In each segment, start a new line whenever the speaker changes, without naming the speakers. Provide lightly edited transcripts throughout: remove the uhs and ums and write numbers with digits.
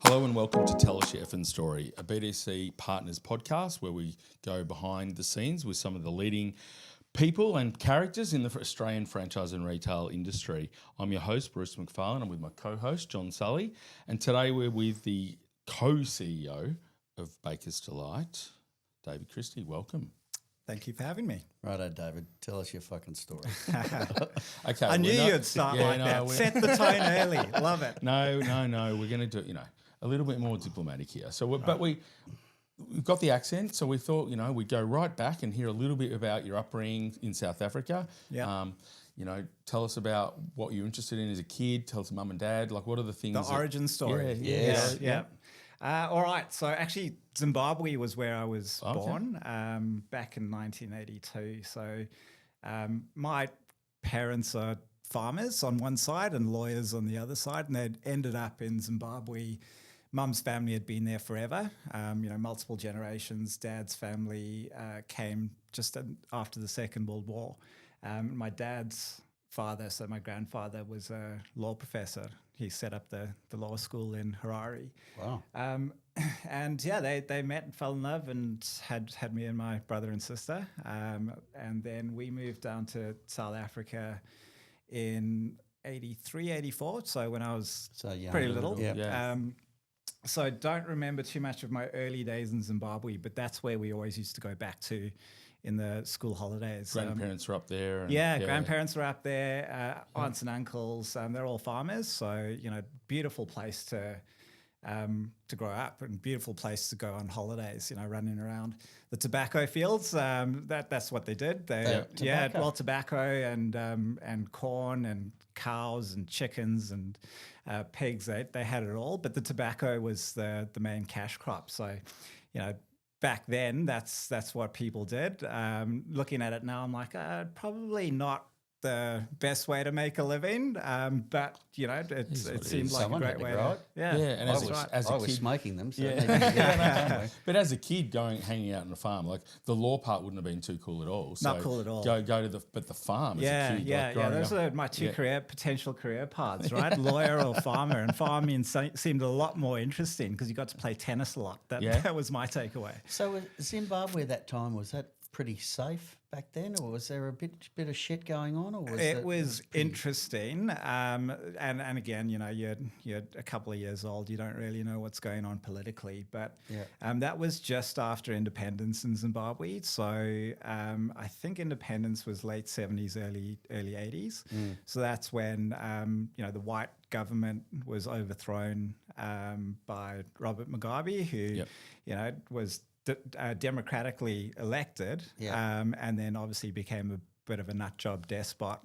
Hello and welcome to Tell Us Your Effing Story, a BDC Partners podcast where we go behind the scenes with some of the leading people and characters in the Australian franchise and retail industry. I'm your host, Bruce McFarlane. I'm with my co-host, John Sully. And today we're with the co-CEO of Baker's Delight, David Christie. Welcome.
Thank you for having me.
Righto, David. Tell us your fucking story.
Okay,
I knew you'd start that. Set the tone early. Love it.
No. We're going to do, a little bit more diplomatic here. So, we've got the accent, so we thought, we'd go right back and hear a little bit about your upbringing in South Africa.
Yeah.
Tell us about what you're interested in as a kid. Tell us mum and dad, what are the things?
The origin story.
Yeah.
All right. So actually, Zimbabwe was where I was born back in 1982. So my parents are farmers on one side and lawyers on the other side, and they'd ended up in Zimbabwe. Mum's family had been there forever, multiple generations. Dad's family came just after the Second World War. My dad's father, so my grandfather, was a law professor. He set up the law school in Harare.
Wow.
They met and fell in love and had me and my brother and sister. And then we moved down to South Africa in 83, 84. So when I was pretty little.
Yeah.
So I don't remember too much of my early days in Zimbabwe, but that's where we always used to go back to in the school holidays.
Grandparents were up there.
Grandparents were up there, aunts and uncles. They're all farmers, so beautiful place to grow up and beautiful place to go on holidays. Running around the tobacco fields. That's what they did. Tobacco and corn and cows and chickens and pigs. They had it all, but the tobacco was the main cash crop. So, back then, that's what people did. Looking at it now, I'm like, probably not the best way to make a living, but it seemed like a great way.
And as a kid,
smoking them. So
but as a kid, hanging out on a farm, the law part wouldn't have been too cool at all. So
not cool at all.
Go to the farm. As a kid,
Those are my two potential career paths, right? Lawyer or farmer, and farming seemed a lot more interesting because you got to play tennis a lot. That was my takeaway.
So Zimbabwe at that time, was that pretty safe back then, or was there a bit of shit going on? Or was interesting,
and again, you're a couple of years old, you don't really know what's going on politically, but that was just after independence in Zimbabwe. So I think independence was late 70s, early 80s. So that's when the white government was overthrown by Robert Mugabe, who was democratically elected, and then obviously became a bit of a nutjob despot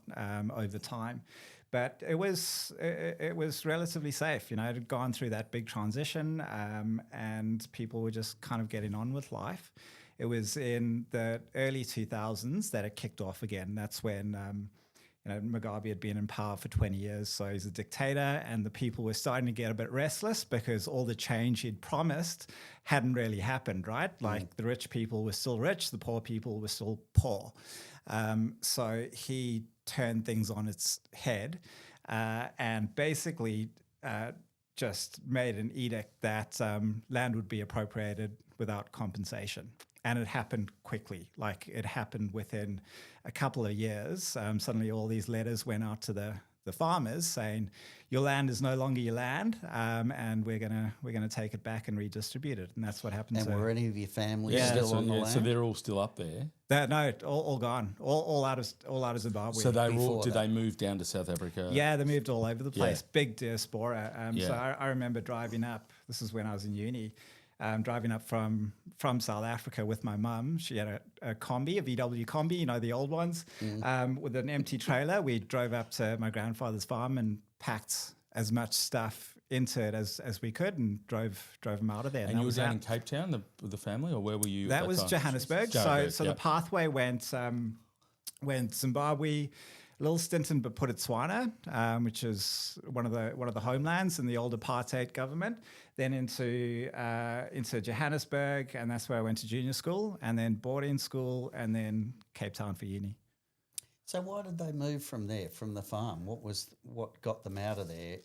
over time. But it was relatively safe. It had gone through that big transition, and people were just kind of getting on with life. It was in the early 2000s that it kicked off again. That's when Mugabe had been in power for 20 years, so he's a dictator, and the people were starting to get a bit restless because all the change he'd promised hadn't really happened, right? Like the rich people were still rich, the poor people were still poor. So he turned things on its head and basically just made an edict that land would be appropriated without compensation. And it happened quickly. It happened within a couple of years. Suddenly all these letters went out to the farmers saying, your land is no longer your land, and we're gonna take it back and redistribute it. And that's what happened.
And were any of your family still on the land?
So they're all still up there?
No, all gone. All out of Zimbabwe.
So did they move down to South Africa?
Yeah, they moved all over the place. Big diaspora. So I remember driving up. This is when I was in uni. Driving up from South Africa with my mum. She had a combi, a VW combi, the old ones, with an empty trailer. We drove up to my grandfather's farm and packed as much stuff into it as we could and drove them out of there.
And you were down in Cape Town with the family, or where were you?
That was Johannesburg. So the pathway went Zimbabwe, a little stint in Botswana, which is one of the homelands in the old apartheid government. Then into Johannesburg, and that's where I went to junior school, and then boarding school, and then Cape Town for uni.
So why did they move from there, from the farm? What got them out of there?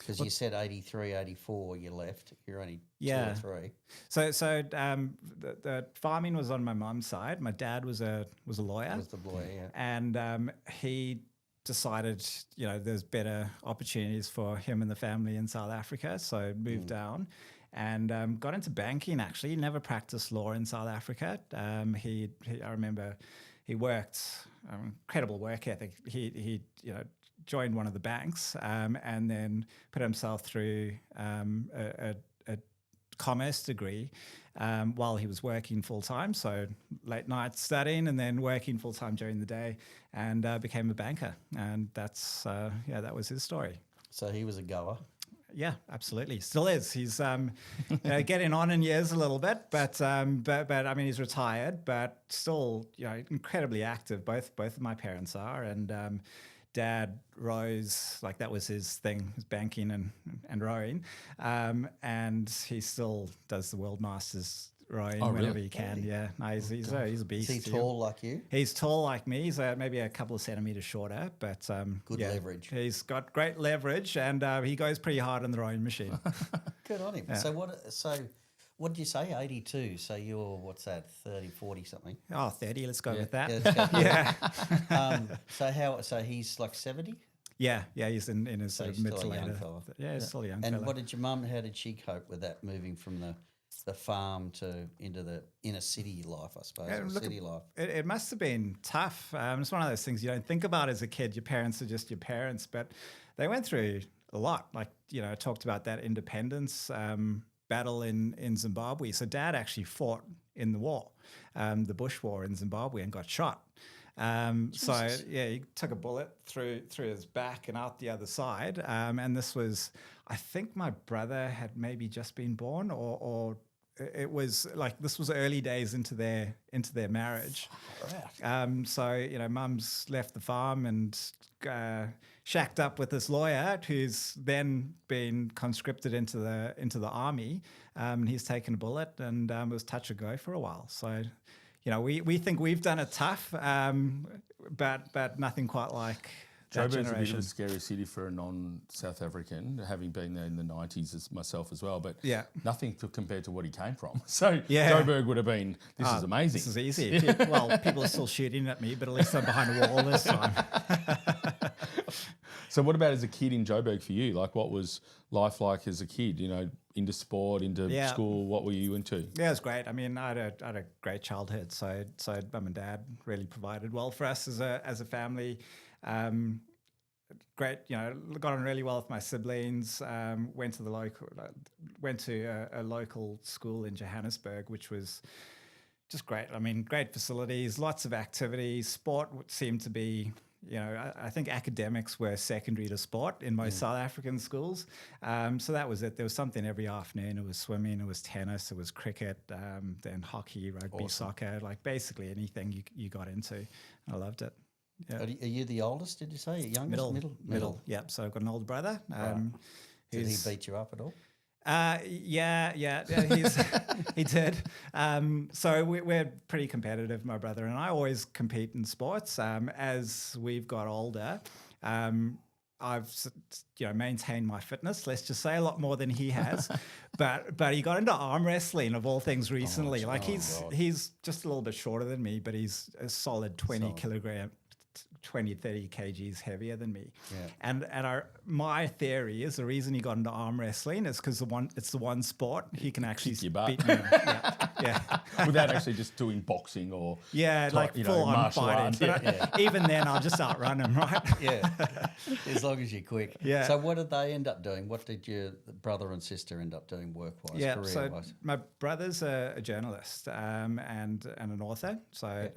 Because you said 83, 84 you left. You're only 2 or 3.
So the farming was on my mum's side. My dad was a lawyer.
Was the lawyer, yeah.
And he decided, there's better opportunities for him and the family in South Africa. So moved down and got into banking, actually. He never practiced law in South Africa. I remember he worked, incredible work ethic. He joined one of the banks and then put himself through a commerce degree while he was working full-time, so late nights studying and then working full-time during the day, and became a banker. And that's, that was his story.
So he was a goer.
Yeah, absolutely. Still is. He's getting on in years a little bit, but I mean, he's retired, but still, incredibly active. Both of my parents are, and Dad rows, like that was his thing, his banking and rowing, and he still does the World Masters rowing whenever he can. Really? Yeah, no, he's a beast.
Is he tall like you?
He's tall like me. He's maybe a couple of centimeters shorter, but
good leverage.
He's got great leverage, and he goes pretty hard on the rowing machine.
Good on him. Yeah. What did you say? 82. So you're, what's that, 30, 40 something?
Oh, 30. Let's go with that.
Yeah. So he's like 70?
Yeah. He's in his mid to later. Yeah, he's still a young fella.
And what did your mum, how did she cope with that, moving from the farm into the inner city life, I suppose, city life?
It must have been tough. It's one of those things you don't think about as a kid. Your parents are just your parents, but they went through a lot. Like, I talked about that independence battle in Zimbabwe. So Dad actually fought in the war, the Bush War in Zimbabwe, and got shot. He took a bullet through his back and out the other side. And this was, I think my brother had maybe just been born, or it was like, this was early days into their marriage. Right. Mum's left the farm and shacked up with this lawyer who's then been conscripted into the army. And he's taken a bullet, and it was touch and go for a while. So, we think we've done it tough, but nothing quite like that
Joburg's
generation.
a bit of a scary city for a non-South African, having been there in the 90s as myself as well, but nothing compared to what he came from. So Joburg would have been, this is amazing.
This is easy. Well, people are still shooting at me, but at least I'm behind a wall this time.
So what about as a kid in Joburg for you? Like, what was life like as a kid, into sport, into school? What were you into?
Yeah, it was great. I mean, I had a great childhood. So mum and dad really provided well for us as a family. Great, got on really well with my siblings. Went to a local school in Johannesburg, which was just great. I mean, great facilities, lots of activities. Sport seemed to be, I think academics were secondary to sport in most South African schools. So that was it. There was something every afternoon. It was swimming, it was tennis, it was cricket, then hockey, rugby, soccer, like basically anything you got into. I loved it. Yeah.
Are you the oldest, did you say? Youngest?
Middle. Yep. So I've got an older brother.
Did he beat you up at all?
Yeah. He did. So we're pretty competitive, my brother and I. Always compete in sports. As we've got older, I've maintained my fitness. Let's just say a lot more than he has. but he got into arm wrestling of all things recently. He's just a little bit shorter than me, but he's a solid 20 30 kgs heavier than me. Yeah. And my theory is the reason he got into arm wrestling is because it's the one sport he can actually beat me. Yeah.
Without actually just doing boxing or
full on fighting. But even then, I'll just outrun him, right?
Yeah, as long as you're quick. Yeah. So what did they end up doing? What did your brother and sister end up doing work-wise, career-wise? So
my brother's a journalist and an author. So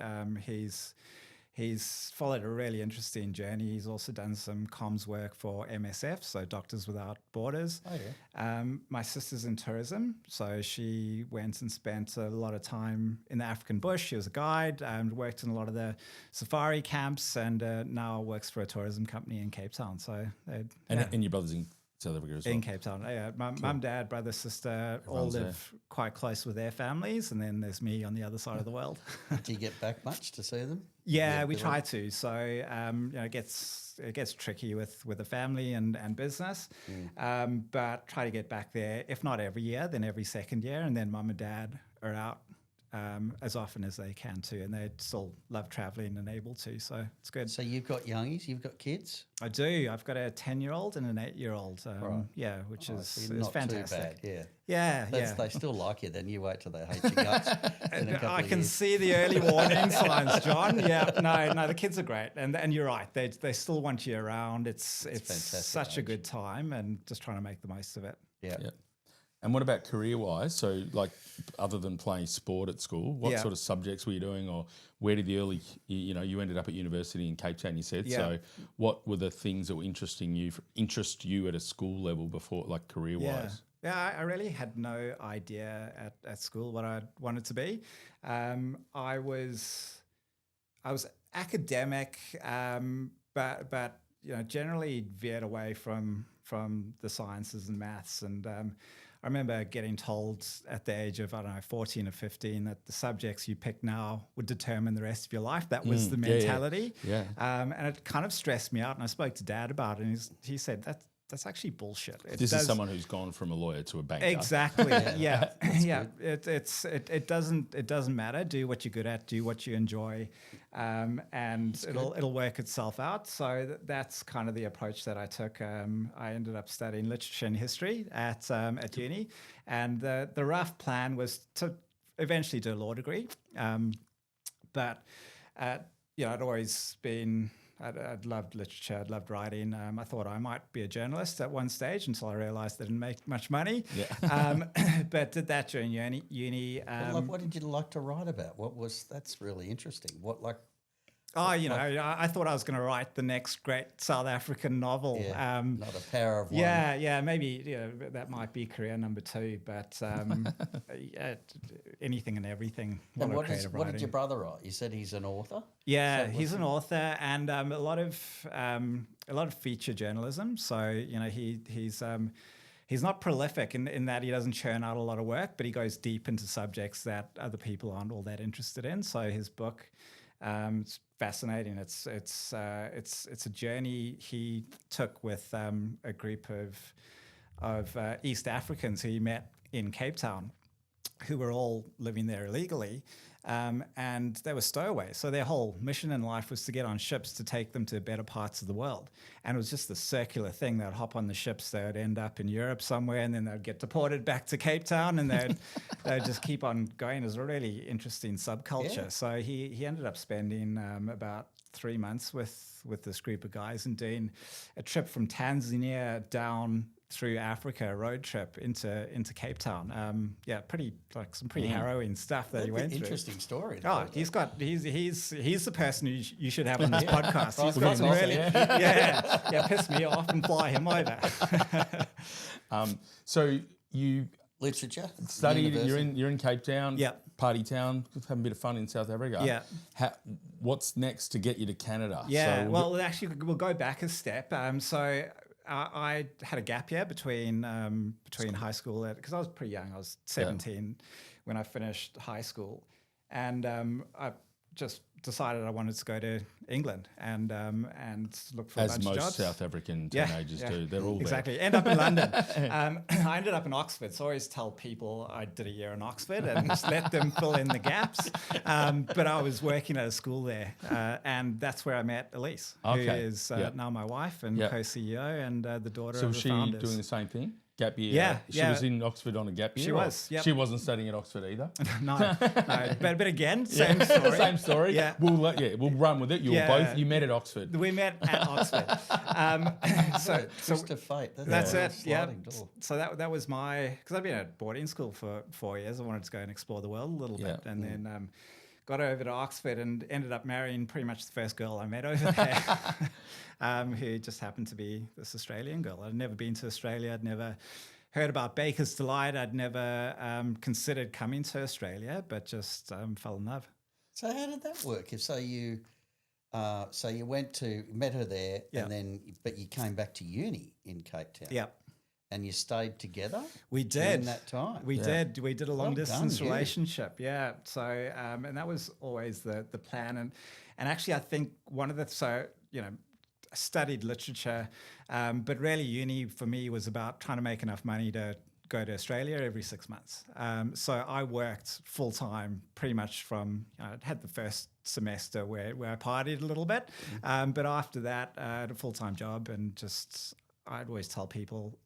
he's followed a really interesting journey. He's also done some comms work for MSF, so Doctors Without Borders. Oh, yeah. My sister's in tourism, so she went and spent a lot of time in the African bush. She was a guide and worked in a lot of the safari camps, and now works for a tourism company in Cape Town. So,
and your brother's in South Africa as well.
In Cape Town. Yeah, my mum, dad, brother, sister all live quite close with their families, and then there's me on the other side of the world.
Do you get back much to see them?
Yeah, we try to. So it gets tricky with the family and business, but try to get back there. If not every year, then every second year, and then mum and dad are out as often as they can too, and they still love traveling and able to. So it's good.
So you've got youngies, you've got kids.
I do. I've got a 10-year-old and an 8-year-old.
Right.
Yeah, which is
not
fantastic.
Too bad.
Yeah.
They still like you. Then you wait till they hate your guts.
I can see the early warning signs, John. Yeah, no, the kids are great, and you're right. They still want you around. It's such a good time, and just trying to make the most of it.
Yeah.
And what about career-wise? So, like, other than playing sport at school, what sort of subjects were you doing, or where did the early, you ended up at university in Cape Town, you said. Yeah. So, what were the things that were interest you at a school level before, like career-wise?
Yeah, I really had no idea at school what I wanted to be. I was academic, but generally veered away from the sciences and maths. And I remember getting told at the age of, 14 or 15 that the subjects you pick now would determine the rest of your life. That was the mentality.
Yeah.
And it kind of stressed me out. And I spoke to Dad about it, and he said, that's actually bullshit.
This is someone who's gone from a lawyer to a banker.
Exactly. Yeah. It doesn't matter. Do what you're good at. Do what you enjoy, and it'll work itself out. So that's kind of the approach that I took. I ended up studying literature and history at uni, and the rough plan was to eventually do a law degree. But I'd always been. I'd loved literature. I'd loved writing. I thought I might be a journalist at one stage until I realised I didn't make much money. Yeah. But did that during uni.
What did you like to write about? That's really interesting.
I thought I was going to write the next great South African novel.
Yeah, not a power of one.
Yeah, maybe that might be career number 2, but anything and everything.
What did your brother write? You said he's an author?
Yeah, he's an author, and a lot of feature journalism. So he's not prolific in that he doesn't churn out a lot of work, but he goes deep into subjects that other people aren't all that interested in. So his book. It's fascinating. It's a journey he took with a group of East Africans who he met in Cape Town, who were all living there illegally, and they were stowaways. So their whole mission in life was to get on ships to take them to better parts of the world. And it was just the circular thing. They'd hop on the ships, they would end up in Europe somewhere, and then they'd get deported back to Cape Town, and they'd just keep on going. It was a really interesting subculture. Yeah. So he ended up spending about 3 months with this group of guys and doing a trip from Tanzania down through Africa, a road trip into Cape Town. Some pretty harrowing stuff that he went through.
Interesting story.
Oh, he's the person who you should have on this podcast. He's got some really piss me off and fly him over.
So you
literature
studied. You're in Cape Town.
Yeah.
Party town, having a bit of fun in South Africa.
Yeah.
What's next to get you to Canada?
Yeah. So we'll go back a step. I had a gap year between high school, because I was pretty young. I was 17 when I finished high school, and I just decided I wanted to go to England and look for a bunch of jobs.
As most South African teenagers do. They're all
exactly. End up in London. I ended up in Oxford. So I always tell people I did a year in Oxford and just let them fill in the gaps. But I was working at a school there, and that's where I met Elise, who is now my wife and co-CEO and the daughter of the founders.
So was she doing the same thing? Gap year.
Yeah,
she was in Oxford on a gap year.
She was. Yep.
She wasn't studying at Oxford either.
No. But again, same story.
Same story.
Yeah.
We'll run with it. You met at Oxford.
We met at Oxford.
Twist of fate.
That's it. Yeah. So that was because I've been at boarding school for 4 years. I wanted to go and explore the world a little bit, and then got over to Oxford and ended up marrying pretty much the first girl I met over there, who just happened to be this Australian girl. I'd never been to Australia. I'd never heard about Baker's Delight. I'd never considered coming to Australia, but just fell in love.
So how did that work? So you met her there, but you came back to uni in Cape Town.
Yep.
And you stayed together?
We did.
During that time?
We did. We did a long-distance
Well done,
relationship, yeah. So, and that was always the plan. And actually, I think one of the, I studied literature, but really uni for me was about trying to make enough money to go to Australia every 6 months. So I worked full-time pretty much from, I had the first semester where I partied a little bit, but after that, I had a full-time job and I'd always tell people,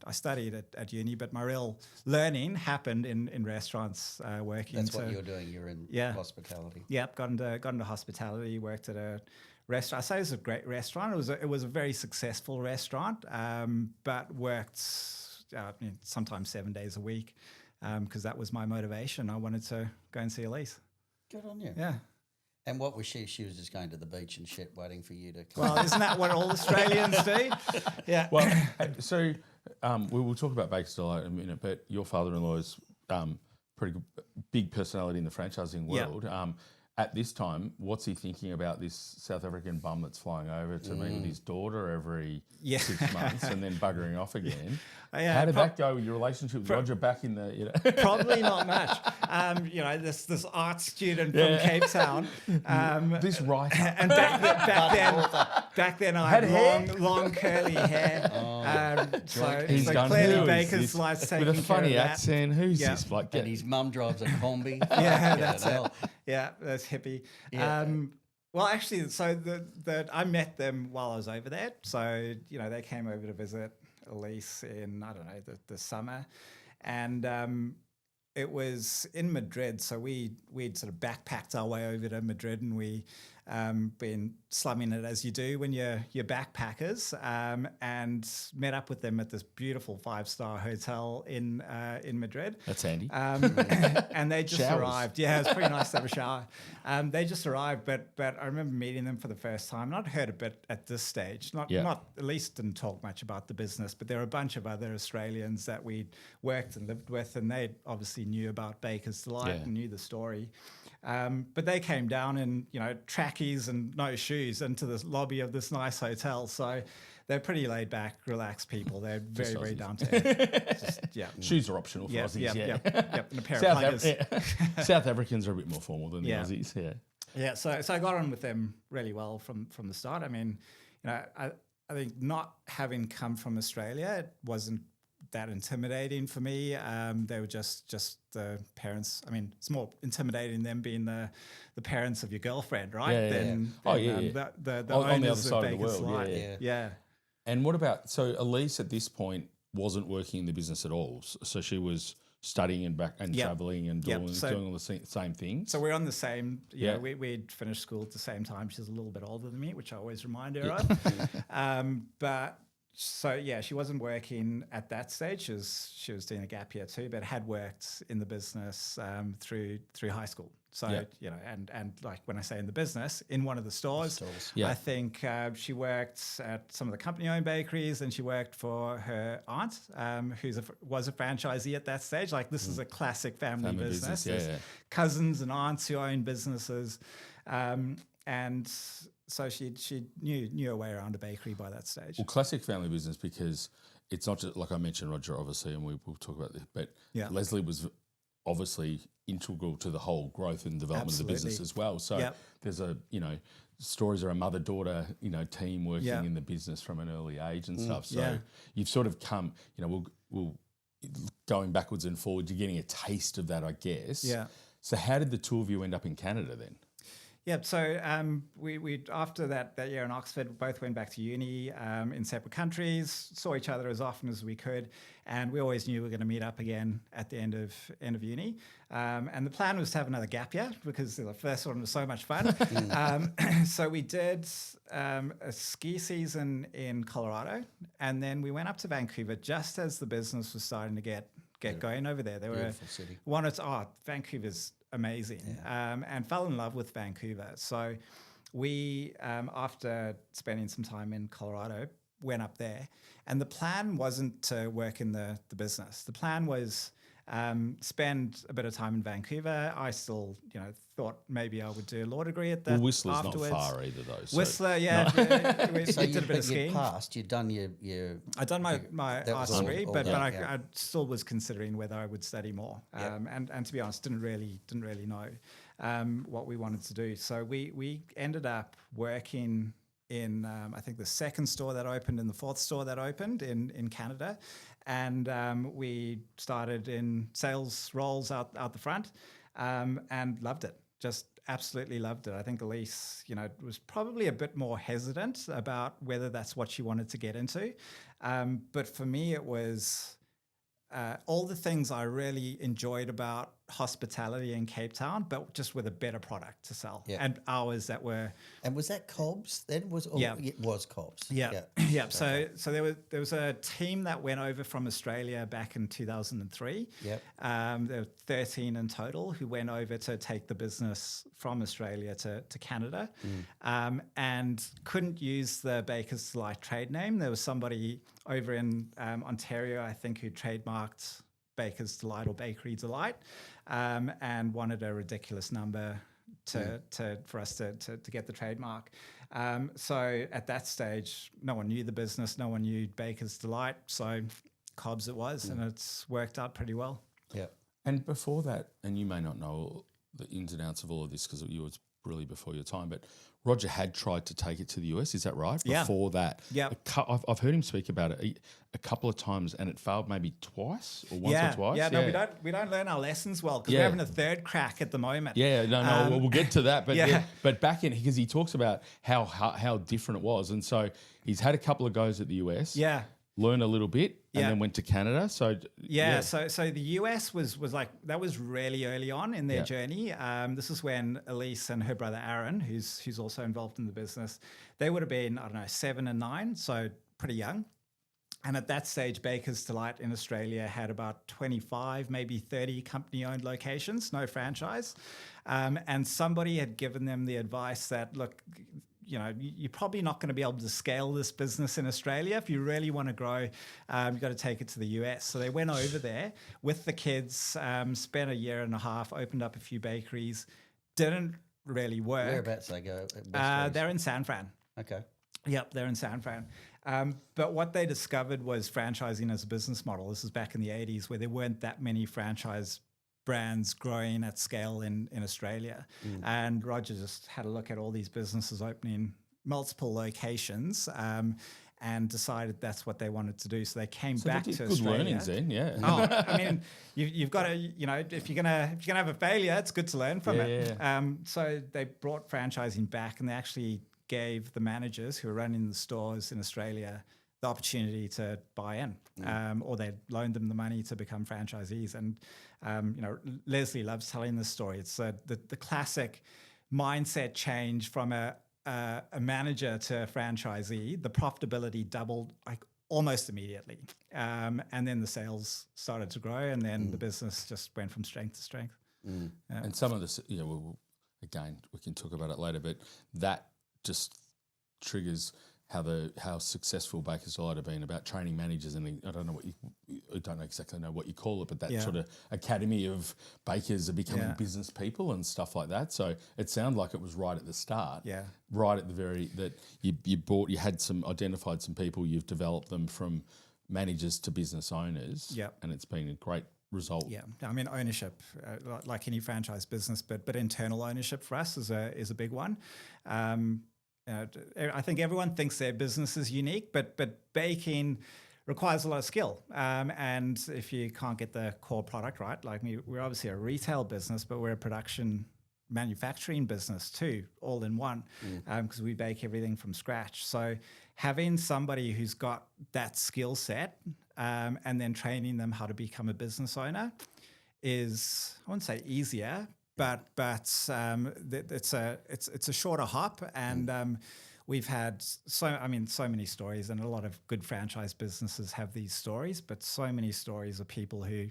I studied at uni, but my real learning happened in restaurants, working.
That's what you're doing. You're in hospitality.
Yep, got into hospitality. Worked at a restaurant. I say it was a great restaurant. It was a very successful restaurant, but worked sometimes 7 days a week because that was my motivation. I wanted to go and see Elise.
Good on you.
Yeah.
And what was she? She was just going to the beach and shit, waiting for you to come.
Well, isn't that what all Australians do? Yeah.
Well, so we will talk about Baker's Delight in a minute, but your father-in-law is pretty big personality in the franchising world. Yep. At this time, what's he thinking about this South African bum that's flying over to meet with his daughter every 6 months and then buggering off again? How did that go with your relationship with Roger back in the,
Probably not much. This art student from Cape Town.
This writer.
And back then I had long curly hair. So clearly Baker's Delight's taking
with a funny
care of
accent. Who's this?
And his mum drives a combi.
Yeah, that's it. Yeah, that's hippie. Yeah. Well, actually, so I met them while I was over there. So, they came over to visit Elise in, I don't know, the summer. And it was in Madrid. So we'd sort of backpacked our way over to Madrid and we been slumming it as you do when you're backpackers, and met up with them at this beautiful 5-star hotel in Madrid.
That's handy.
And they just
Showers.
arrived. Yeah, it was pretty nice to have a shower. They just arrived, but I remember meeting them for the first time. And I'd heard a bit at this stage. Not at least didn't talk much about the business, but there were a bunch of other Australians that we'd worked and lived with, and they obviously knew about Baker's Delight and knew the story. But they came down in, trackies and no shoes into the lobby of this nice hotel. So they're pretty laid back, relaxed people. They're very, very down to earth.
Shoes are optional for Aussies.
And a pair of pluggers.
South Africans are a bit more formal than the Aussies.
Yeah. So I got on with them really well from the start. I mean, I think not having come from Australia, it wasn't that intimidating for me. They were just the parents. I mean, it's more intimidating them being the parents of your girlfriend, right?
The on the other side of the world.
Yeah.
And what about, so Elise at this point wasn't working in the business at all. So she was studying and traveling and doing all the same things.
So we're on the same, we'd finished school at the same time. She's a little bit older than me, which I always remind her of. But so she wasn't working at that stage. She was doing a gap year too, but had worked in the business through high school. So and like when I say in the business, in one of the stores. I think she worked at some of the company-owned bakeries, and she worked for her aunt, who was a franchisee at that stage. Like this is a classic family business. Cousins and aunts who own businesses, and so she knew her way around a bakery by that stage.
Well, classic family business, because it's not just, like I mentioned, Roger, obviously, and we'll talk about this, but Leslie was obviously integral to the whole growth and development of the business as well. So there's stories are a mother-daughter, team working in the business from an early age and stuff. So you've sort of come, we'll going backwards and forwards, you're getting a taste of that, I guess.
Yeah.
So how did the two of you end up in Canada then?
Yeah, so we after that year in Oxford, both went back to uni in separate countries, saw each other as often as we could, and we always knew we were going to meet up again at the end of uni. And the plan was to have another gap year because the first one was so much fun. So we did a ski season in Colorado, and then we went up to Vancouver just as the business was starting to get going over there. There were
city.
Vancouver's amazing, and fell in love with Vancouver. So we, after spending some time in Colorado, went up there, and the plan wasn't to work in the business. The plan was spend a bit of time in Vancouver. I still, thought maybe I would do a law degree at that.
Well, Whistler's
afterwards.
Not far either, though.
Whistler, we
So
did a bit of skiing.
you'd passed. You'd done your.
I'd done my arts degree, but I still was considering whether I would study more. And to be honest, didn't really know what we wanted to do. So we ended up working in I think the second store that opened and the fourth store that opened in Canada, and we started in sales roles out the front, and loved it. Just absolutely loved it. I think Elise, was probably a bit more hesitant about whether that's what she wanted to get into, but for me it was all the things I really enjoyed about hospitality in Cape Town, but just with a better product to sell and hours that were. And
was that Cobbs then? It was Cobbs.
Yeah. So there was a team that went over from Australia back in 2003. There were 13 in total who went over to take the business from Australia to Canada, and couldn't use the Baker's Delight trade name. There was somebody over in Ontario, I think, who trademarked Baker's Delight or Bakery Delight, and wanted a ridiculous number for us to get the trademark. So at that stage, no one knew the business, no one knew Baker's Delight, so Cobbs it was, and it's worked out pretty well.
Yeah.
And before that, and you may not know the ins and outs of all of this because you was really before your time, but Roger had tried to take it to the US, is that right? Before that.
Yeah.
I've heard him speak about it a couple of times, and it failed maybe twice or once or twice.
Yeah, no, we don't learn our lessons well because we're having a third crack at the moment.
Yeah, no, we'll get to that. But but back in, because he talks about how different it was. And so he's had a couple of goes at the US.
Yeah.
Learn a little bit and then went to Canada. So
so the US was like, that was really early on in their journey. This is when Elise and her brother Aaron, who's also involved in the business, they would have been, 7 and 9, so pretty young. And at that stage, Baker's Delight in Australia had about 25, maybe 30 company-owned locations, no franchise. And somebody had given them the advice that, look, you're probably not going to be able to scale this business in Australia. If you really want to grow, you've got to take it to the US. So they went over there with the kids, spent a year and a half, opened up a few bakeries, didn't really work.
Whereabouts they go?
They're in San Fran.
Okay.
Yep, they're in San Fran. But what they discovered was franchising as a business model. This is back in the 80s where there weren't that many franchise brands growing at scale in Australia. And Roger just had a look at all these businesses opening multiple locations, and decided that's what they wanted to do. So they came back to Australia. Good
learnings then, yeah.
I mean, you've got to, if you're gonna have a failure, it's good to learn from it. So they brought franchising back, and they actually gave the managers who were running the stores in Australia the opportunity to buy in, or they loaned them the money to become franchisees. And Leslie loves telling this story. It's the classic mindset change from a manager to a franchisee. The profitability doubled like almost immediately, and then the sales started to grow, and then the business just went from strength to strength.
And some of this, again, we can talk about it later, but that just triggers how successful Baker's Delight have been about training managers, and I don't exactly know what you call it, but that sort of academy of bakers are becoming business people and stuff like that. So it sounded like it was right at the start, right at the very that you had identified some people, you've developed them from managers to business owners, and it's been a great result.
Yeah, I mean ownership, like any franchise business, but internal ownership for us is a big one. I think everyone thinks their business is unique, but baking requires a lot of skill. And if you can't get the core product right, like we're obviously a retail business, but we're a production manufacturing business too, all in one, because we bake everything from scratch. So having somebody who's got that skill set, and then training them how to become a business owner is, I wouldn't say easier, but it's a shorter hop, and we've had so many stories, and a lot of good franchise businesses have these stories, but so many stories of people who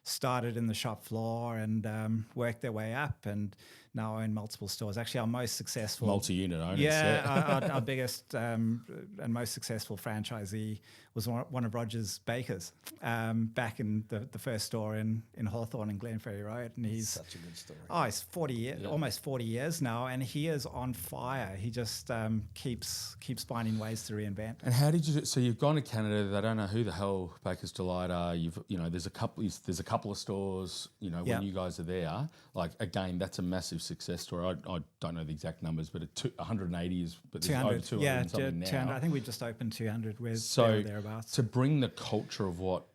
started in the shop floor and worked their way up, and now own multiple stores. Actually, our most successful
multi-unit owners.
Yeah, our biggest and most successful franchisee was one of Roger's bakers back in the first store in Hawthorne and Glenferrie Road. And he's
such a good story.
Oh, he's 40 years, almost 40 years now, and he is on fire. He just keeps finding ways to reinvent.
And how did you? So you've gone to Canada. They don't know who the hell Baker's Delight are. There's a couple of stores. When you guys are there, like again, that's a massive success story. I don't know the exact numbers, but 180 is, but there's over 200 something now.
200. I think we just opened 200.
So
thereabouts.
To bring the culture of what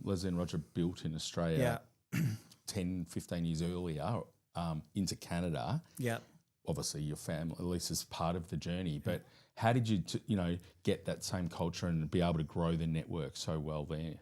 Leslie and Roger built in Australia 10, 15 years earlier into Canada.
Yeah.
Obviously, your family, at least, is part of the journey. But how did you, get that same culture and be able to grow the network so well there?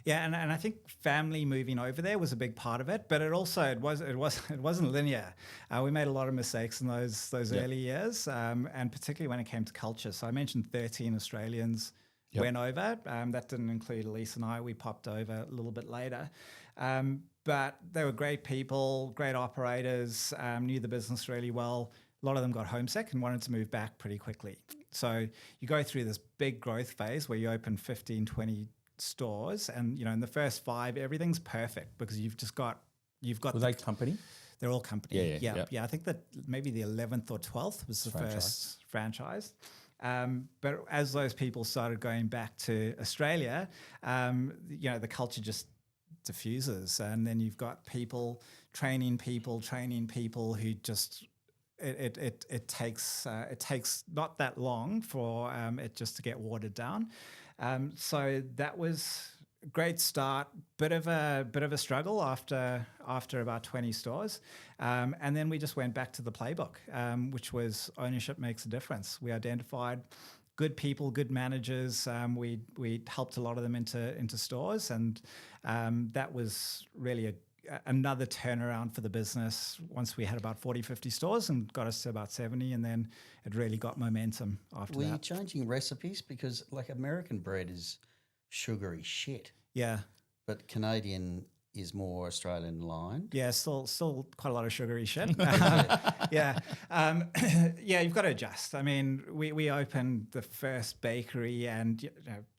Yeah, and I think family moving over there was a big part of it, but it wasn't linear. We made a lot of mistakes in those early years, and particularly when it came to culture. So I mentioned 13 Australians went over. That didn't include Elise and I. We popped over a little bit later. But they were great people, great operators, knew the business really well. A lot of them got homesick and wanted to move back pretty quickly. So you go through this big growth phase where you open 15, 20 stores, and in the first 5 everything's perfect because you've got.
Were they company?
They're all company.
Yeah.
I think that maybe the 11th or 12th was the first franchise. But as those people started going back to Australia, the culture just diffuses, and then you've got people training people who just it takes not that long for it just to get watered down. So that was a great start. Bit of a struggle after about 20 stores, and then we just went back to the playbook, which was ownership makes a difference. We identified good people, good managers. We helped a lot of them into stores, and that was really another turnaround for the business once we had about 40, 50 stores and got us to about 70, and then it really got momentum after that.
Were you changing recipes? Because like American bread is sugary shit.
Yeah.
But Canadian is more Australian line.
Yeah, still quite a lot of sugary shit. Yeah. You've got to adjust. I mean, we opened the first bakery, and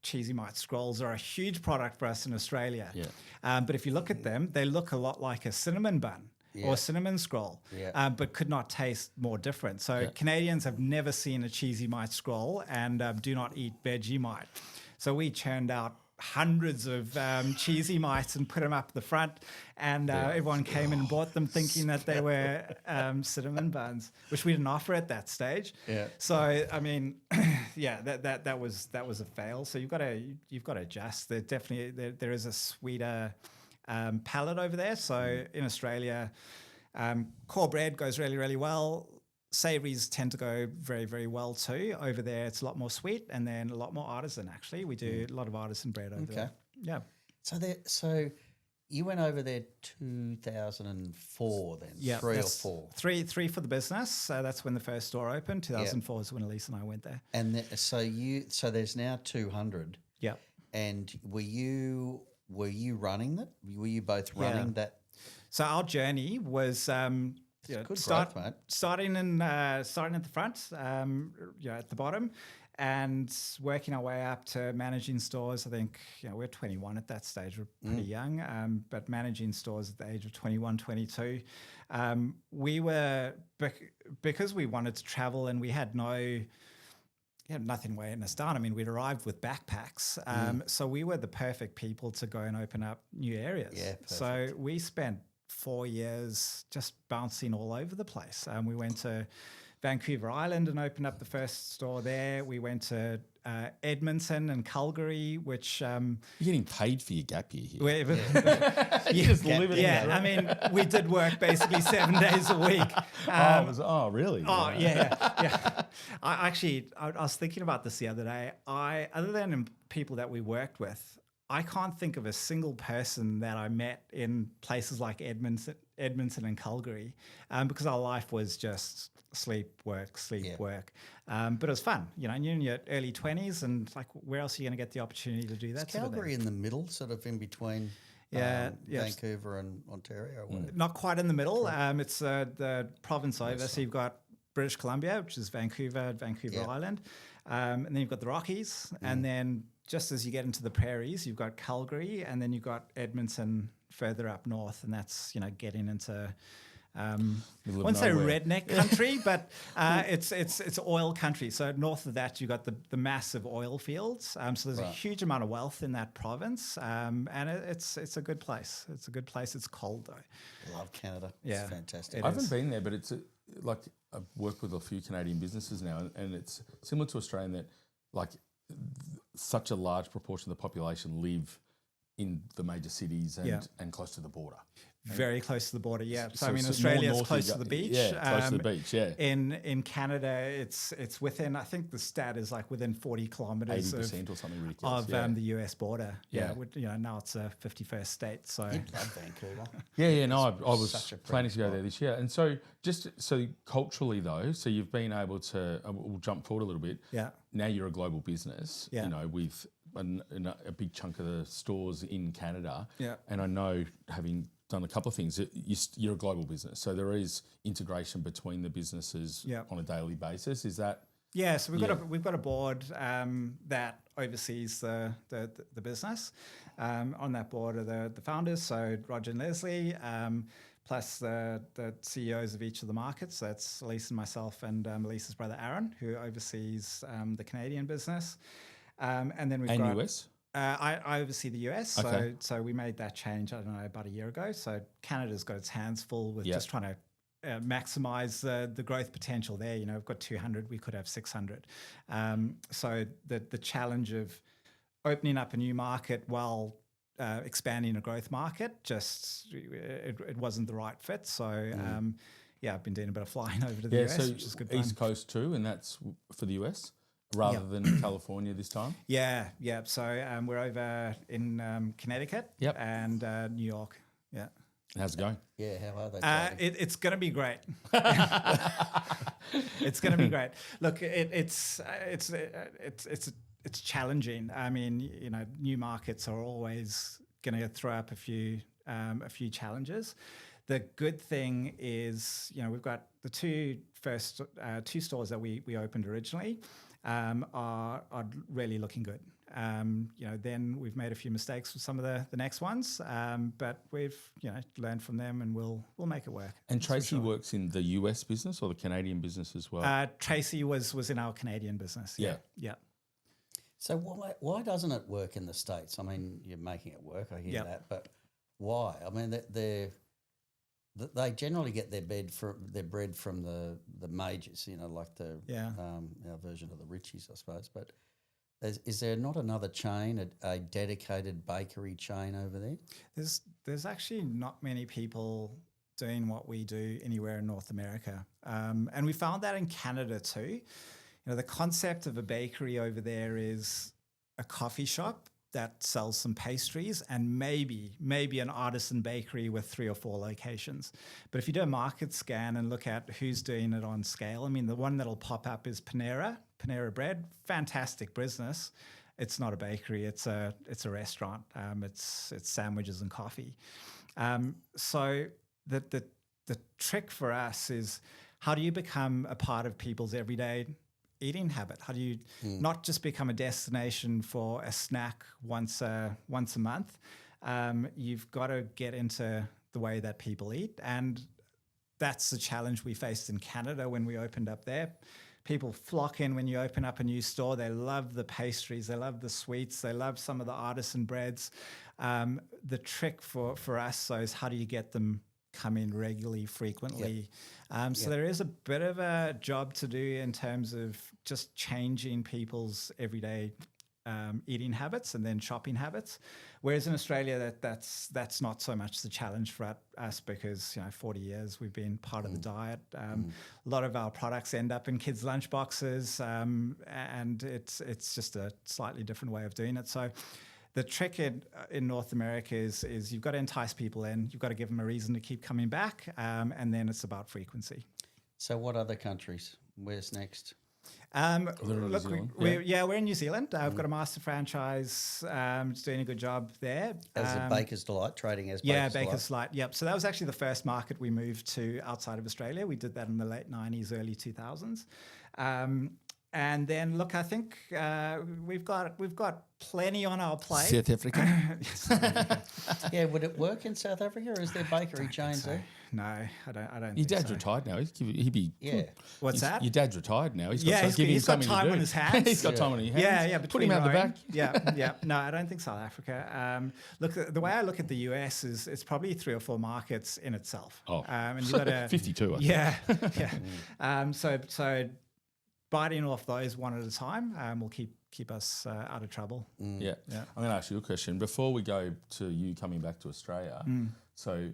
cheesy mite scrolls are a huge product for us in Australia.
Yeah.
But if you look at them, they look a lot like a cinnamon bun. Or a cinnamon scroll, but could not taste more different. So Canadians have never seen a cheesy mite scroll and do not eat Vegemite. So we churned out hundreds of cheesy mites and put them up the front, and everyone came in and bought them thinking that they were cinnamon buns, which we didn't offer at that stage. Yeah. So I mean, that was a fail. So you've got to adjust. There is a sweeter palate over there. So in Australia, core bread goes really, really well. Savouries tend to go very, very well too. Over there, it's a lot more sweet, and then a lot more artisan. Actually, we do a lot of artisan bread over there. Yeah.
So you went over there 2004 then? Yeah, 3 or 4.
Three for the business. So that's when the first store opened. 2004 is when Elise and I went there.
And so there's now 200.
Yeah.
And were you running that? Were you both running that?
So our journey was
growth, mate.
starting at the front, at the bottom, and working our way up to managing stores. I think we're 21 at that stage. We're pretty young, but managing stores at the age of 21, 22. We were because we wanted to travel, and we had nothing weighing us down. I mean, we'd arrived with backpacks, so we were the perfect people to go and open up new areas.
Yeah, perfect.
So we spent 4 years just bouncing all over the place. We went to Vancouver Island and opened up the first store there. We went to Edmonton and Calgary, which...
You're getting paid for your gap year here.
You just live it. Yeah, I mean, we did work basically 7 days a week.
Really?
Oh, yeah. I was thinking about this the other day. Other than people that we worked with, I can't think of a single person that I met in places like Edmonton and Calgary, because our life was just sleep, work. But it was fun, you're in your early 20s, and like, where else are you going to get the opportunity to do that?
Is Calgary in the middle, sort of in between? Vancouver and Ontario.
Not quite in the middle. It's the province over. So you've got British Columbia, which is Vancouver Island. And then you've got the Rockies. And then just as you get into the prairies, you've got Calgary, and then you've got Edmonton further up north. And that's, getting into... I wouldn't say redneck country, but it's oil country. So north of that, you've got the massive oil fields. So there's a huge amount of wealth in that province, and it's a good place. It's a good place. It's cold though.
Love Canada. Yeah, it's fantastic.
I haven't been there, but it's like I've worked with a few Canadian businesses now, and it's similar to Australia in that like such a large proportion of the population live in the major cities and close to the border.
Very close to the border, yeah. So I mean, Australia is close to the beach.
Yeah, close to the beach, yeah.
In Canada, it's within, I think the stat is like within 40 kilometres
80% or something ridiculous.
Of the US border. Yeah. Now it's a 51st state. So
you'd love Vancouver.
I was planning to go there this year. And so culturally though, so you've been able to, we'll jump forward a little bit.
Yeah.
Now you're a global business, with a big chunk of the stores in Canada. Yeah. And I know, having done a couple of things, you're a global business. So there is integration between the businesses on a daily basis. Is that?
Yeah, so we've got a board that oversees the business. On that board are the founders, so Roger and Leslie, plus the CEOs of each of the markets. So that's Elise and myself, and Elise's brother Aaron, who oversees the Canadian business. And then we've got
US?
I oversee the US,
okay.
so we made that change, I don't know, about a year ago. So Canada's got its hands full with just trying to maximise the growth potential there. We've got 200, we could have 600. So the challenge of opening up a new market while expanding a growth market, it wasn't the right fit. So I've been doing a bit of flying over to the US, which is good fun.
East Coast too, and that's for the US? Rather than California this time?
Yeah. So we're over in Connecticut and New York. Yeah.
How's it going?
Yeah, how are they?
It's going to be great. It's going to be great. Look, it's challenging. I mean, new markets are always going to throw up a few challenges. The good thing is, we've got the two stores that we opened originally. Are really looking good. Then we've made a few mistakes with some of the next ones, but we've learned from them, and we'll make it work.
And Tracy works in the US business or the Canadian business as well?
Tracy was in our Canadian business. Yeah.
So why doesn't it work in the States? I mean, you're making it work. I hear that, but why? I mean, they generally get their bread from the majors, like our version of the Richies, I suppose. But is there not another chain, a dedicated bakery chain over there?
There's actually not many people doing what we do anywhere in North America, and we found that in Canada too. The concept of a bakery over there is a coffee shop that sells some pastries and maybe an artisan bakery with 3 or 4 locations. But if you do a market scan and look at who's doing it on scale, I mean, the one that'll pop up is Panera Bread, fantastic business. It's not a bakery, it's a restaurant. It's sandwiches and coffee. So the trick for us is, how do you become a part of people's everyday eating habit? How do you not just become a destination for a snack once a month? You've got to get into the way that people eat, and that's the challenge we faced in Canada when we opened up there. People flock in when you open up a new store. They love the pastries, they love the sweets, they love some of the artisan breads. The trick for us is, how do you get them come in regularly, frequently? So there is a bit of a job to do in terms of just changing people's everyday eating habits and then shopping habits. Whereas in Australia, that's not so much the challenge for us, because 40 years we've been part of the diet. A lot of our products end up in kids' lunchboxes, and it's just a slightly different way of doing it. So the trick in North America is you've got to entice people in, you've got to give them a reason to keep coming back, and then it's about frequency.
So what other countries? Where's next?
Look, we're in New Zealand. I've got a master franchise. Just doing a good job there.
As a Baker's Delight, trading as
Baker's Delight. Yep. So that was actually the first market we moved to outside of Australia. We did that in the late 90s, early 2000s. And then, look, I think we've got plenty on our plate.
South Africa?
Yeah, would it work in South Africa, or is there bakery chains there?
No, I don't.
Your dad's retired now. He'd be.
Yeah.
What's that?
Your dad's retired now. He's
got time on his hands.
He's got time on his hands.
Yeah.
Put him out the back.
Yeah. No, I don't think South Africa. Look, the way I look at the US is it's probably 3 or 4 markets in itself.
Oh,
and you've got
52. I think.
Yeah. So biting off those one at a time will keep us out of trouble.
Yeah. I'm going to ask you a question before we go to you coming back to Australia. So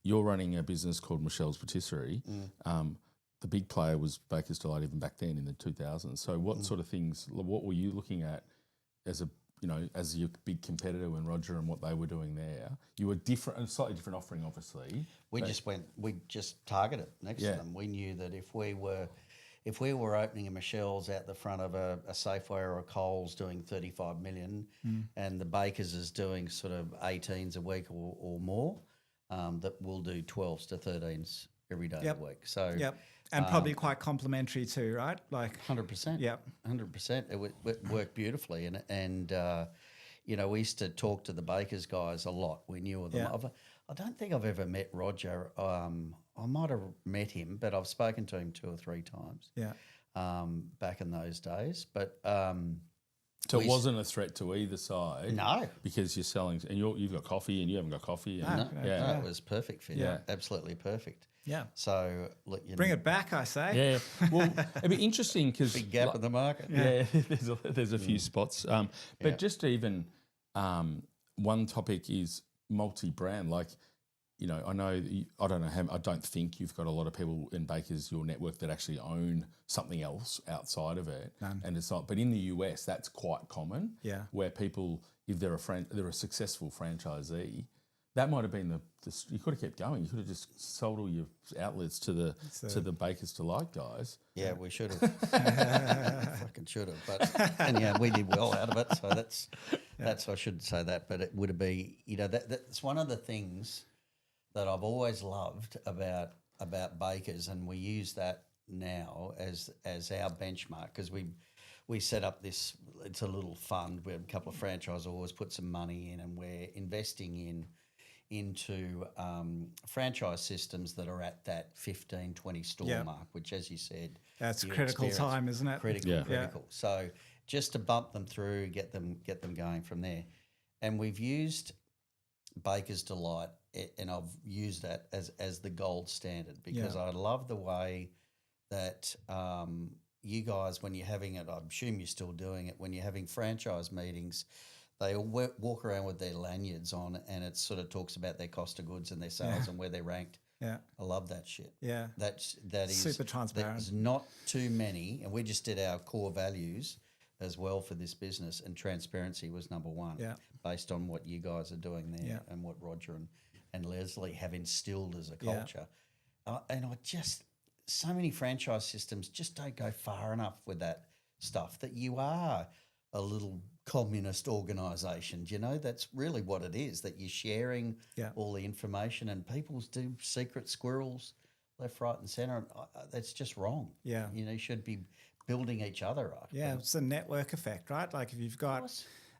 you're running a business called Michelle's Patisserie. The big player was Baker's Delight even back then in the 2000s. So what sort of things? What were you looking at as as your big competitor when Roger and what they were doing there? You were different, a slightly different offering, obviously.
We just targeted next to them. We knew that if we were opening a Michelle's out the front of a Safeway or a Coles doing 35 million and the Bakers is doing sort of 18s a week or more, that we'll do 12s to 13s every day of the week. So
and probably quite complementary too, right? Like
100%.
Yep.
100%. It worked beautifully, and we used to talk to the Bakers guys a lot. We knew of them.
Yeah.
I don't think I've ever met Roger. I might have met him, but I've spoken to him 2 or 3 times.
Yeah.
Back in those days, but
so it wasn't a threat to either side.
No,
because you're selling, and you've got coffee, and you haven't got coffee. And
no, it was perfect for you.
Yeah.
Absolutely perfect.
Yeah.
So look,
bring it back, I say.
Yeah. Well, it'd be interesting because
big gap in the market.
Yeah, there's a few spots. But just even one topic is multi-brand. Like, I know I don't know how. I don't think you've got a lot of people in Baker's your network that actually own something else outside of it.
None.
And it's not. But in the US, that's quite common.
Yeah.
Where people, if they're a successful franchisee, that might have been the you could have kept going. You could have just sold all your outlets to the Baker's Delight guys.
Yeah, we should have. Fucking should have. But we did well out of it. So that's I shouldn't say that, but it would be that's one of the things that I've always loved about Baker's, and we use that now as our benchmark because we set up this. It's a little fund where a couple of franchisors put some money in, and we're investing into franchise systems that are at that 15, 20 store mark, which, as you said,
that's critical time, isn't it?
Critical. So just to bump them through, get them going from there, and we've used Baker's Delight, and I've used that as the gold standard because I love the way that you guys, when you're having it, I assume you're still doing it, when you're having franchise meetings, they all walk around with their lanyards on, and it sort of talks about their cost of goods and their sales and where they're ranked.
Yeah,
I love that shit.
Yeah,
that is
super transparent.
There's not too many, and we just did our core values as well for this business, and transparency was number one.
Yeah,
based on what you guys are doing there and what Roger and Leslie have instilled as a culture. And so many franchise systems just don't go far enough with that stuff, that you are a little communist organisation. That's really what it is, that you're sharing all the information, and people do secret squirrels left, right and centre. And that's just wrong. Yeah. You should be building each other up.
Yeah, it's a network effect, right? Like if you've got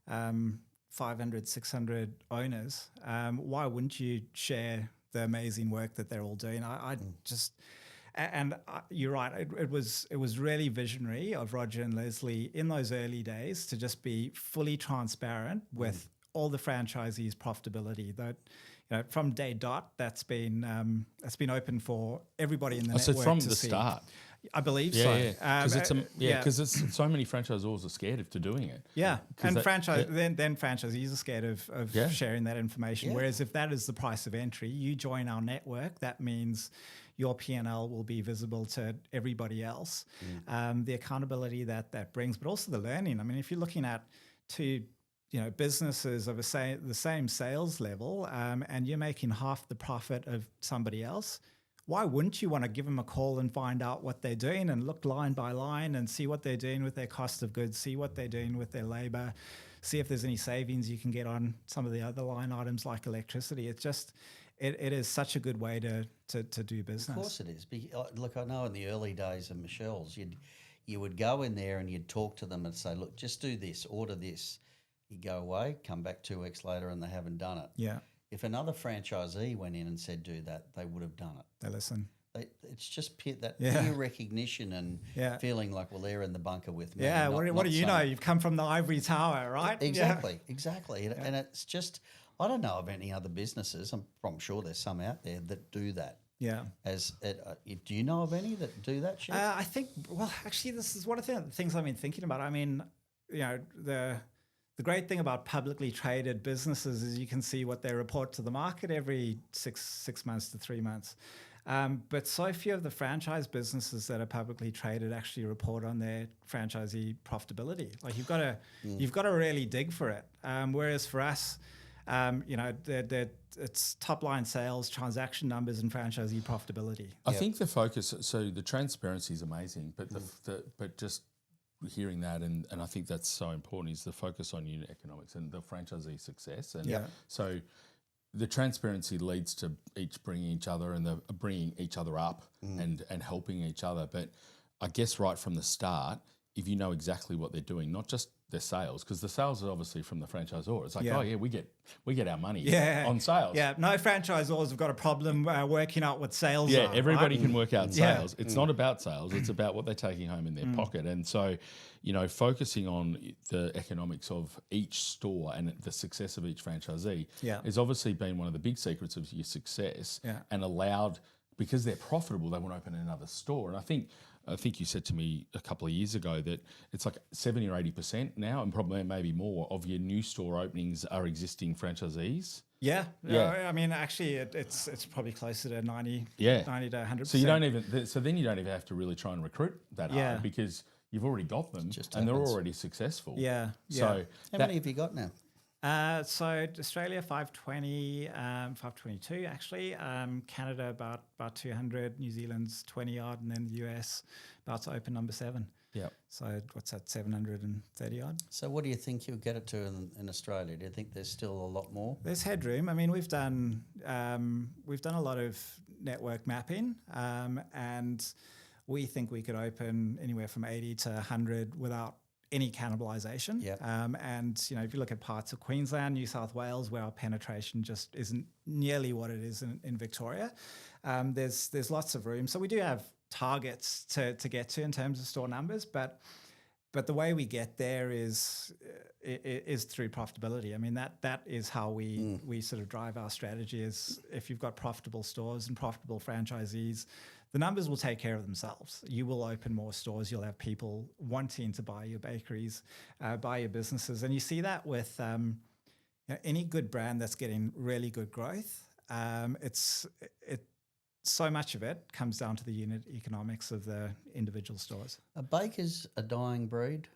500, 600 owners, why wouldn't you share the amazing work that they're all doing? You're right. It was really visionary of Roger and Leslie in those early days to just be fully transparent with all the franchisees' profitability. That from day dot, that's been open for everybody in the network.
So from
to
the
see.
Start.
I believe
so.
Yeah,
because so many franchisors are scared of doing it.
Yeah, and then franchisees are scared of sharing that information. Yeah. Whereas if that is the price of entry, you join our network, that means your P&L will be visible to everybody else. The accountability that brings, but also the learning. I mean, if you're looking at two businesses of the same sales level, and you're making half the profit of somebody else, why wouldn't you want to give them a call and find out what they're doing and look line by line and see what they're doing with their cost of goods, see what they're doing with their labor, see if there's any savings you can get on some of the other line items like electricity. It's just, it is such a good way to do business.
Of course it is. Look, I know in the early days of Michelle's, you would go in there and you'd talk to them and say, look, just do this, order this. You go away, come back 2 weeks later and they haven't done it.
Yeah.
If another franchisee went in and said do that, they would have done it.
They listen.
It's just peer recognition and feeling like, well, they're in the bunker with me.
Yeah, what do you know? You've come from the ivory tower, right?
Exactly. And it's just, I don't know of any other businesses. I'm sure there's some out there that do that.
Yeah.
Do you know of any that do that shit?
I think, well, actually, this is one of the things I've been thinking about. I mean, the great thing about publicly traded businesses is you can see what they report to the market every six months to 3 months. But so few of the franchise businesses that are publicly traded actually report on their franchisee profitability. Like you've got to really dig for it. Whereas for us, it's top line sales, transaction numbers, and franchisee profitability.
I think the focus, so the transparency is amazing, but but just hearing that, and I think that's so important, is the focus on unit economics and the franchisee success. And so the transparency leads to each bringing each other and bringing each other up and helping each other. But I guess right from the start, if you know exactly what they're doing, not just their sales, because the sales are obviously from the franchisor. It's like, we get our money on sales.
Yeah, no franchisors have got a problem working out what sales are.
Yeah, everybody can work out sales. It's not about sales. It's about what they're taking home in their pocket. And so, focusing on the economics of each store and the success of each franchisee has obviously been one of the big secrets of your success and allowed, because they're profitable, they want to open another store. And I think you said to me a couple of years ago that it's like 70 or 80% now, and probably maybe more, of your new store openings are existing franchisees.
Yeah. I mean, actually, it's probably closer to 90 to 100%.
So then you don't even have to really try and recruit that hard, because you've already got them and they're already successful.
Yeah.
So how many have you got now?
So Australia 520, 522 actually. Canada about 200, New Zealand's 20 odd, and then the US about to open number 7.
Yeah.
So what's that, 730 odd?
So what do you think you'll get it to in Australia? Do you think there's still a lot more?
There's headroom. I mean, we've done a lot of network mapping, and we think we could open anywhere from 80 to 100 without any cannibalization. And if you look at parts of Queensland, New South Wales, where our penetration just isn't nearly what it is in Victoria, there's lots of room. So we do have targets to get to in terms of store numbers, but the way we get there is through profitability. I mean, that is how we sort of drive our strategy. Is if you've got profitable stores and profitable franchisees, the numbers will take care of themselves. You will open more stores. You'll have people wanting to buy your bakeries, buy your businesses. And you see that with any good brand that's getting really good growth. So much of it comes down to the unit economics of the individual stores.
Are bakers a dying breed?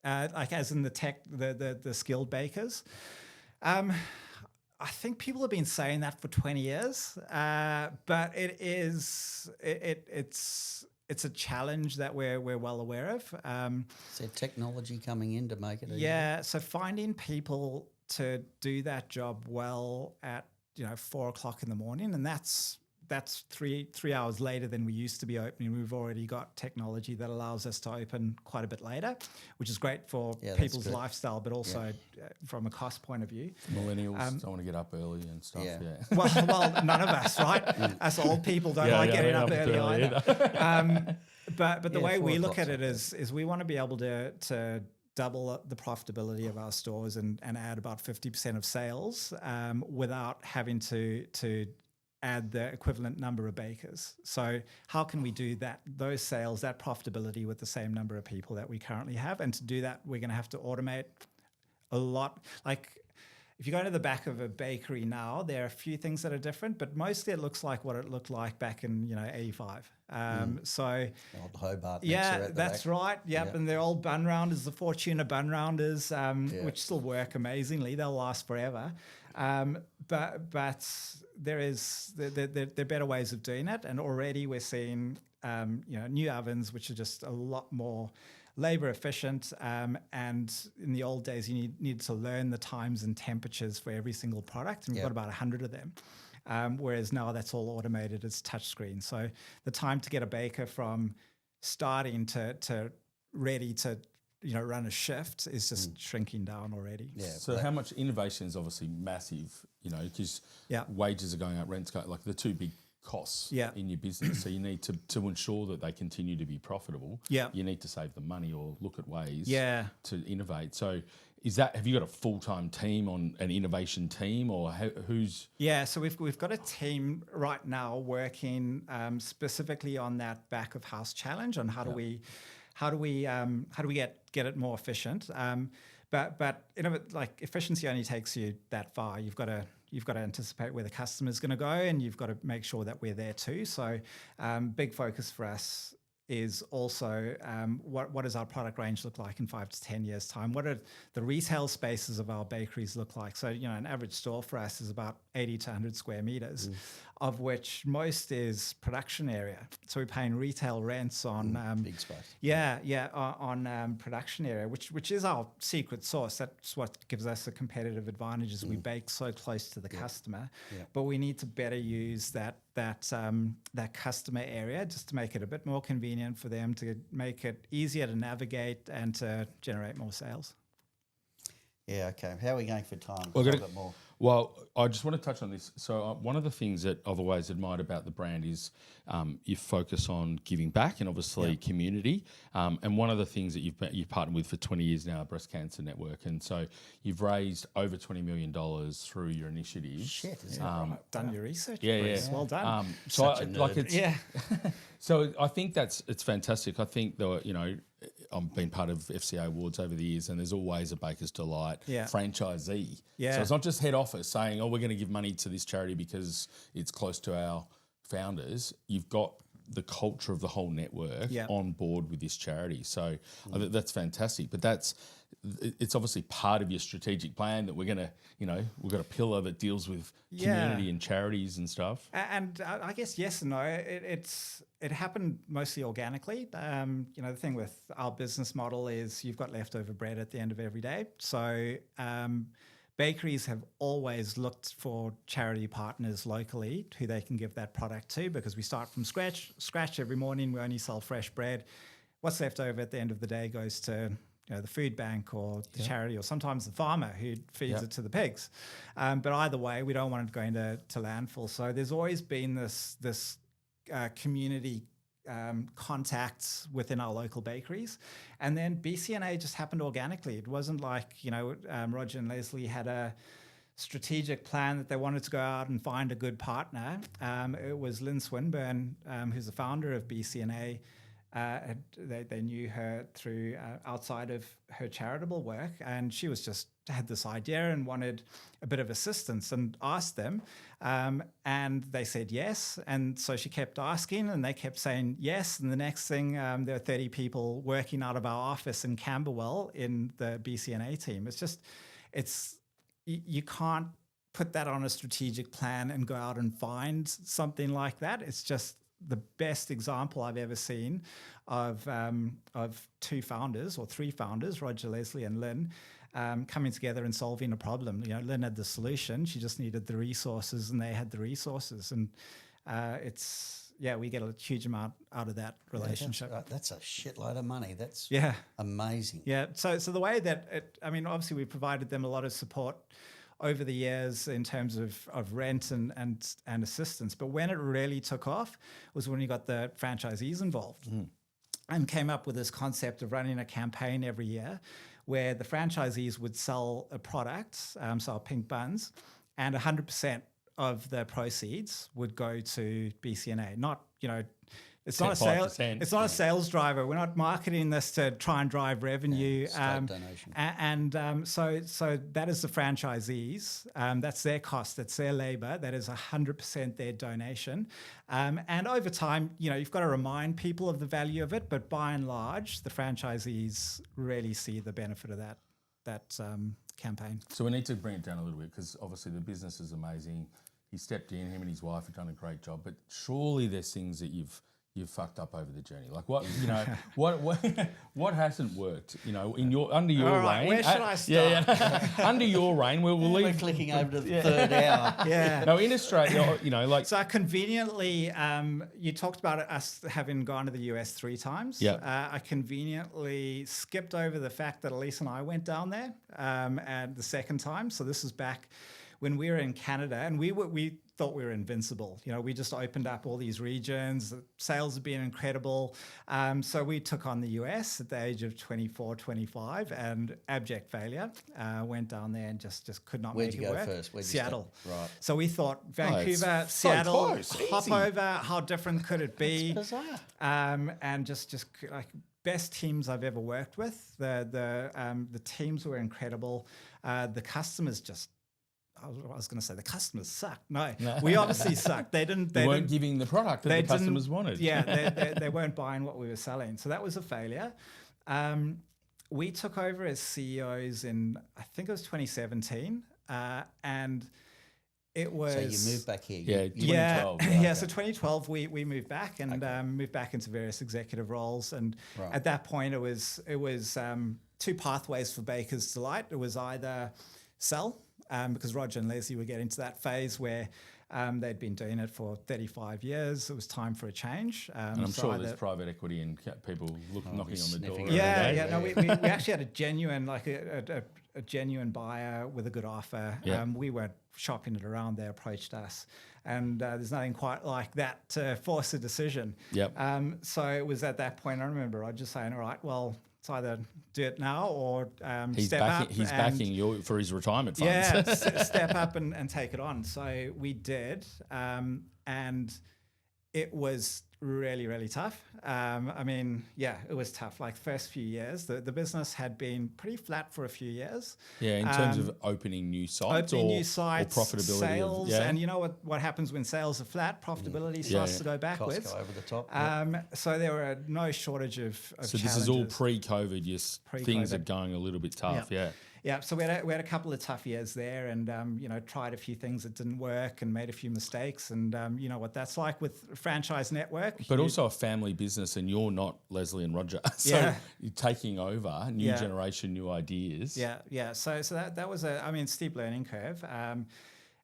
Like as in the skilled bakers? I think people have been saying that for 20 years, but it's a challenge that we're well aware of.
Is there technology coming in to make it easier?
Yeah, so finding people to do that job well at 4 o'clock in the morning, and that's 3 hours later than we used to be opening. We've already got technology that allows us to open quite a bit later, which is great for people's lifestyle, but also from a cost point of view.
Millennials don't want to get up early and stuff. Yeah.
Well, none of us, right? Us old people don't like getting up early either. But the way we look at it is we want to be able to double the profitability of our stores and add about 50% of sales without having to add the equivalent number of bakers. So how can we do those sales, that profitability with the same number of people that we currently have? And to do that, we're going to have to automate a lot. Like if you go to the back of a bakery now, there are a few things that are different, but mostly it looks like what it looked like back in 85. So
the old Hobart mixer at the
that's
back.
right. Yep. And they're old bun rounders, the Fortuna bun rounders, which still work amazingly. They'll last forever. But there are better ways of doing it, and already we're seeing new ovens which are just a lot more labor efficient. And in the old days, you need to learn the times and temperatures for every single product, and we've got about 100 of them. Whereas now that's all automated, it's touchscreen. So the time to get a baker from starting to ready to run a shift is just shrinking down already.
Yeah. So how much innovation is obviously massive, because wages are going up, rent's going, like the two big costs in your business. So you need to ensure that they continue to be profitable. Yeah. You need to save the money or look at ways to innovate. So have you got a full-time team on an innovation team, or who's? Yeah, so we've got a team right now working specifically on that back of house challenge on how do we get it more efficient. But like efficiency only takes you that far. You've got to anticipate where the customer's going to go, and you've got to make sure that we're there too. So big focus for us is also what does our product range look like in 5 to 10 years' time? What are the retail spaces of our bakeries look like? So, an average store for us is about 80 to 100 square meters, of which most is production area. So we're paying retail rents on
big space.
On production area, which is our secret sauce. That's what gives us a competitive advantage, is we bake so close to the customer. Yeah. But we need to better use that customer area just to make it a bit more convenient for them, to make it easier to navigate and to generate more sales.
Yeah, okay. How are we going for time?
A bit more. Well, I just want to touch on this. So one of the things that I've always admired about the brand is you focus on giving back and obviously community. And one of the things that you've partnered with for 20 years now, Breast Cancer Network. And so you've raised over $20 million through your initiatives.
Shit, is that right? Done your research.
Yeah.
Well done.
So I think it's fantastic. I think I've been part of FCA awards over the years, and there's always a Baker's Delight franchisee. Yeah. So it's not just head office saying, "Oh, we're going to give money to this charity because it's close to our founders." You've got the culture of the whole network on board with this charity. So I think that's fantastic. But it's obviously part of your strategic plan that we're going to, we've got a pillar that deals with community and charities and stuff.
And I guess yes and no. It happened mostly organically. The thing with our business model is you've got leftover bread at the end of every day. So bakeries have always looked for charity partners locally who they can give that product to, because we start from scratch every morning. We only sell fresh bread. What's left over at the end of the day goes to the food bank or the charity, or sometimes the farmer who feeds it to the pigs. But either way, we don't want it going to landfill. So there's always been this community contacts within our local bakeries. And then BCNA just happened organically. It wasn't like, Roger and Leslie had a strategic plan that they wanted to go out and find a good partner. It was Lynn Swinburne, who's the founder of BCNA. They knew her through outside of her charitable work, and she had this idea and wanted a bit of assistance, and asked them, and they said yes. And so she kept asking, and they kept saying yes. And the next thing, there were 30 people working out of our office in Camberwell in the BCNA team. You can't put that on a strategic plan and go out and find something like that. It's just the best example I've ever seen of two founders, or three founders, Roger, Leslie, and Lynn, coming together and solving a problem. Lynn had the solution; she just needed the resources, and they had the resources. And we get a huge amount out of that relationship.
That's a shitload of money. That's amazing.
Yeah. So the way that obviously we provided them a lot of support over the years in terms of rent and assistance. But when it really took off was when you got the franchisees involved and came up with this concept of running a campaign every year where the franchisees would sell a product, so pink buns, and 100% of the proceeds would go to BCNA. Not, it's not a sales. It's not a sales driver. We're not marketing this to try and drive revenue.
Donation.
So that is the franchisees. That's their cost. That's their labor. That is 100% their donation. And over time, you've got to remind people of the value of it. But by and large, the franchisees really see the benefit of that. campaign.
So we need to bring it down a little bit because obviously the business is amazing. He stepped in, him and his wife have done a great job, but surely there's things that you've fucked up over the journey. Like what hasn't worked? Under your reign.
Where should I start?
Under your reign, we'll
We're
leave.
clicking over to the third hour.
Yeah.
No, in Australia,
So conveniently, you talked about us having gone to the US 3 times.
Yeah.
I conveniently skipped over the fact that Elise and I went down there and the second time. So this is back when we were in Canada, and we thought we were invincible. We just opened up all these regions. The sales have been incredible. So we took on the US at the age of 24, 25, and abject failure. Went down there and just could not
Where'd
make
you
it
go
work.
first?
Seattle.
Right.
So we thought Vancouver,
it's so
Seattle,
close,
hop
easy.
over. How different could it be?
It's bizarre.
And just like best teams I've ever worked with. The teams were incredible. The customers just. I was going to say the customers sucked. No, we obviously sucked. They
weren't giving the product that the customers wanted.
Yeah, they weren't buying what we were selling. So that was a failure. We took over as CEOs in, I think it was 2017. And it was...
So you moved back here.
Yeah, 2012.
Yeah, so 2012 we moved back and moved back into various executive roles. And at that point it was 2 pathways for Baker's Delight. It was either sell, because Roger and Leslie were getting to that phase where they'd been doing it for 35 years. It was time for a change.
And I'm sure there's private equity and people knocking on the door.
Yeah. No, we actually had a genuine, a genuine buyer with a good offer.
Yeah.
We weren't shopping it around. They approached us. And there's nothing quite like that to force a decision.
Yep.
So it was at that point, I remember Roger saying, all right, well, it's either do it now or step up.
He's backing you for his retirement funds.
Yeah, step up and take it on. So we did, and it was really, really tough. It was tough. Like first few years, the business had been pretty flat for a few years.
Yeah, in terms of opening new sites or profitability.
Sales, and you know what happens when sales are flat? Profitability starts to go backwards.
Costs go over the top.
So there were no shortage of
So
challenges.
this is all pre-COVID. Yes, things are going a little bit tough. Yeah.
Yeah, so we had a couple of tough years there, and tried a few things that didn't work, and made a few mistakes, and you know what that's like with a franchise network.
But also a family business, and you're not Leslie and Roger, so you're taking over new generation, new ideas.
Yeah. So that was a steep learning curve,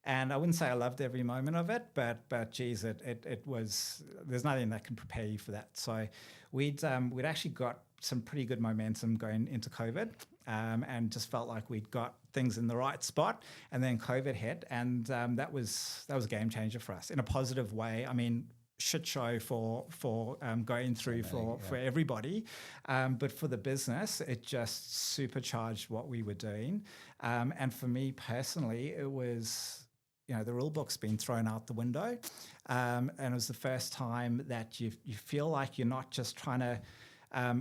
and I wouldn't say I loved every moment of it, but geez, it was. There's nothing that can prepare you for that. So we'd actually got some pretty good momentum going into COVID. And just felt like we'd got things in the right spot, and then COVID hit, and that was a game changer for us in a positive way. I mean, shit show for going through for everybody, but for the business, it just supercharged what we were doing. And for me personally, it was, the rule book's been thrown out the window, and it was the first time that you feel like you're not just trying to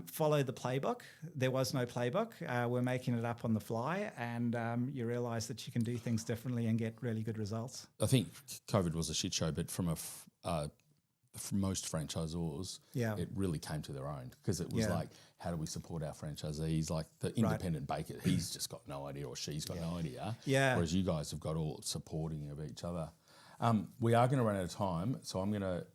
follow the playbook. There was no playbook. We're making it up on the fly, and you realise that you can do things differently and get really good results.
I think COVID was a shit show, but from most franchisors, it really came to their own, because it was like, how do we support our franchisees? Like the independent baker, he's just got no idea, or she's got no idea.
Yeah.
Whereas you guys have got all supporting of each other. We are going to run out of time, so I'm going to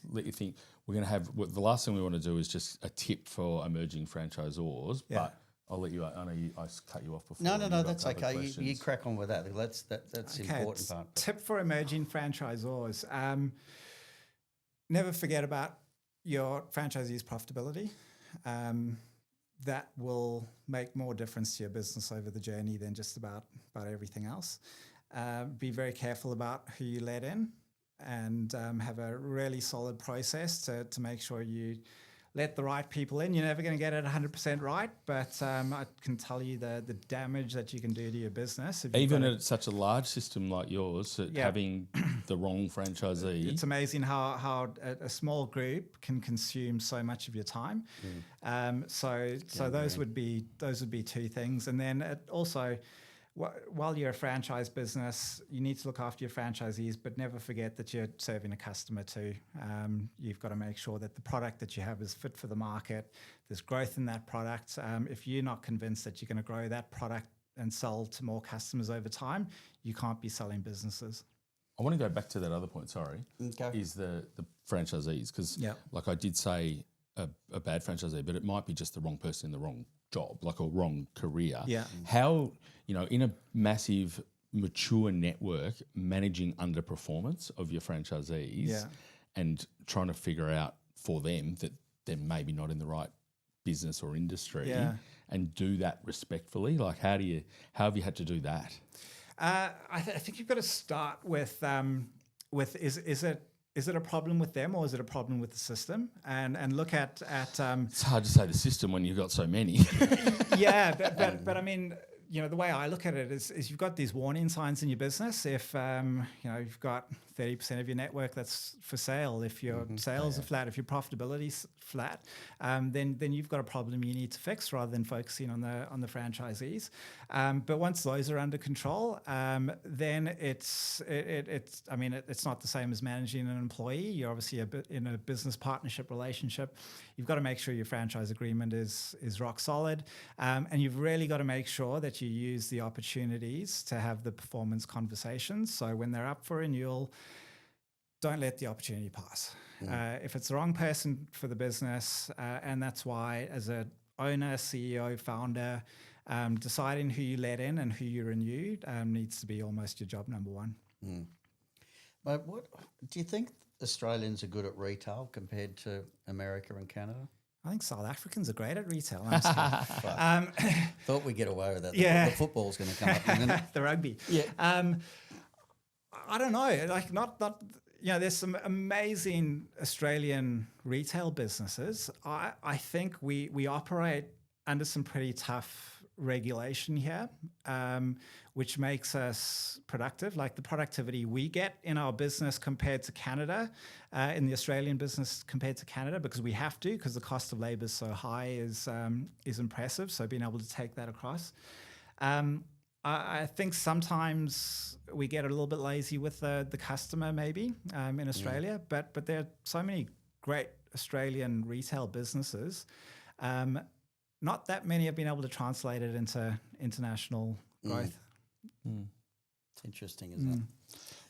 let you think. We're going to have the last thing we want to do is just a tip for emerging franchisors. Yeah. But I'll let you. I know I cut you off before.
No, that's okay. You crack on with that. That's okay, important part.
Tip for emerging franchisors: never forget about your franchisees' profitability. That will make more difference to your business over the journey than just about everything else. Be very careful about who you let in, and have a really solid process to make sure you let the right people in. You're never going to get it 100% right, but I can tell you the damage that you can do to your business.
Even at such a large system like yours, having the wrong franchisee.
It's amazing how a small group can consume so much of your time. So those would be 2 things. And then it also, while you're a franchise business, you need to look after your franchisees, but never forget that you're serving a customer too. You've got to make sure that the product that you have is fit for the market. There's growth in that product. If you're not convinced that you're going to grow that product and sell to more customers over time, you can't be selling businesses.
I want to go back to that other point,
Okay.
is the franchisees. Because
Yeah.
like I did say, a bad franchisee, but it might be just the wrong person in the wrong job, like a wrong career.
Yeah.
How, in a massive, mature network, managing underperformance of your franchisees and trying to figure out for them that they're maybe not in the right business or industry and do that respectfully. Like how have you had to do that?
I think you've got to start with is it a problem with them or is it a problem with the system? And look at
it's hard to say the system when you've got so many.
but I mean, the way I look at it is you've got these warning signs in your business. If you've got 30% of your network that's for sale, if your sales are flat, if your profitability's flat, then you've got a problem you need to fix rather than focusing on the franchisees. But once those are under control, then it's not the same as managing an employee. You're obviously in a business partnership relationship. You've got to make sure your franchise agreement is rock solid, and you've really got to make sure that you use the opportunities to have the performance conversations. So when they're up for renewal, don't let the opportunity pass. If it's the wrong person for the business, and that's why as an owner, CEO, founder, deciding who you let in and who you renew needs to be almost your job number one.
But what do you think Australians are good at retail compared to America and Canada?
I think South Africans are great at retail.
Thought we'd get away with that.
Yeah.
The football's going to come up in a minute.
The rugby.
Yeah.
I don't know. Like not. There's some amazing Australian retail businesses. I think we operate under some pretty tough regulation here, which makes us productive. Like the productivity we get in our business compared to Canada, in the Australian business compared to Canada, because we have to, because the cost of labour is so high, is impressive. So being able to take that across. I think sometimes we get a little bit lazy with the customer maybe in Australia, but there are so many great Australian retail businesses. Not that many have been able to translate it into international growth.
It's interesting, isn't it?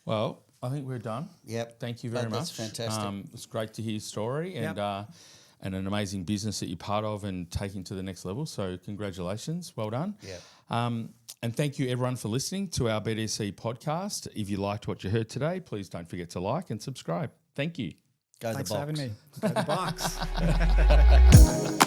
Well, I think we're done.
Yep.
Thank you very much.
That's fantastic.
It's great to hear your story and an amazing business that you're part of and taking to the next level. So congratulations. Well done.
Yeah.
And thank you everyone for listening to our BDC podcast. If you liked what you heard today, please don't forget to like and subscribe. Thank you.
Go
Thanks
the box.
for having me. Go the box.